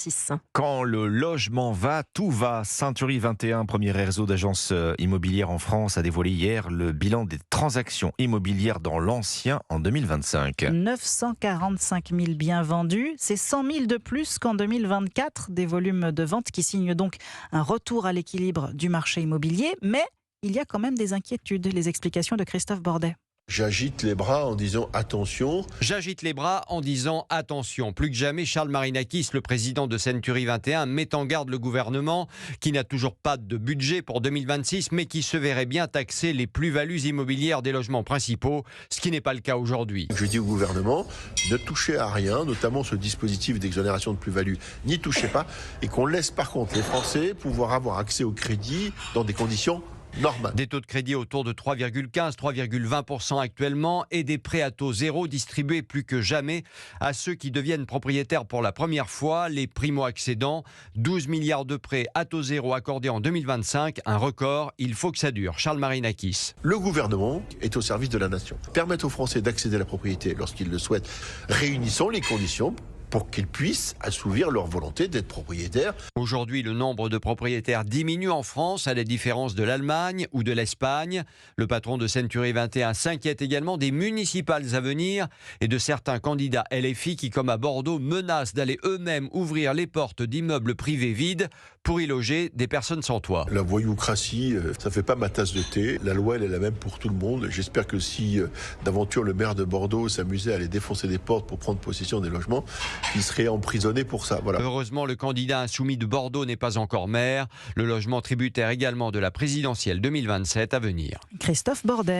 6. Quand le logement va, tout va. Century 21, premier réseau d'agences immobilières en France, a dévoilé hier le bilan des transactions immobilières dans l'ancien en 2025. 945 000 biens vendus, c'est 100 000 de plus qu'en 2024, des volumes de vente qui signent donc un retour à l'équilibre du marché immobilier. Mais il y a quand même des inquiétudes. Les explications de Christophe Bordet. J'agite les bras en disant attention. J'agite les bras en disant attention. Plus que jamais, Charles Marinakis, le président de Century 21, met en garde le gouvernement qui n'a toujours pas de budget pour 2026, mais qui se verrait bien taxer les plus-values immobilières des logements principaux, ce qui n'est pas le cas aujourd'hui. Je dis au gouvernement, ne touchez à rien, notamment ce dispositif d'exonération de plus-value, n'y touchez pas, et qu'on laisse par contre les Français pouvoir avoir accès au crédit dans des conditions normal. Des taux de crédit autour de 3,15-3,20% actuellement et des prêts à taux zéro distribués plus que jamais à ceux qui deviennent propriétaires pour la première fois, les primo-accédants. 12 milliards de prêts à taux zéro accordés en 2025, un record, il faut que ça dure. Charles Marinakis. Le gouvernement est au service de la nation. Permettre aux Français d'accéder à la propriété lorsqu'ils le souhaitent. Réunissons les conditions pour qu'ils puissent assouvir leur volonté d'être propriétaires. Aujourd'hui, le nombre de propriétaires diminue en France, à la différence de l'Allemagne ou de l'Espagne. Le patron de Century 21 s'inquiète également des municipales à venir et de certains candidats LFI qui, comme à Bordeaux, menacent d'aller eux-mêmes ouvrir les portes d'immeubles privés vides pour y loger des personnes sans toit. La voyoucratie, ça fait pas ma tasse de thé. La loi, elle est la même pour tout le monde. J'espère que si d'aventure le maire de Bordeaux s'amusait à aller défoncer des portes pour prendre possession des logements, il serait emprisonné pour ça. Voilà. Heureusement, le candidat insoumis de Bordeaux n'est pas encore maire. Le logement tributaire également de la présidentielle 2027 à venir. Christophe Bordet.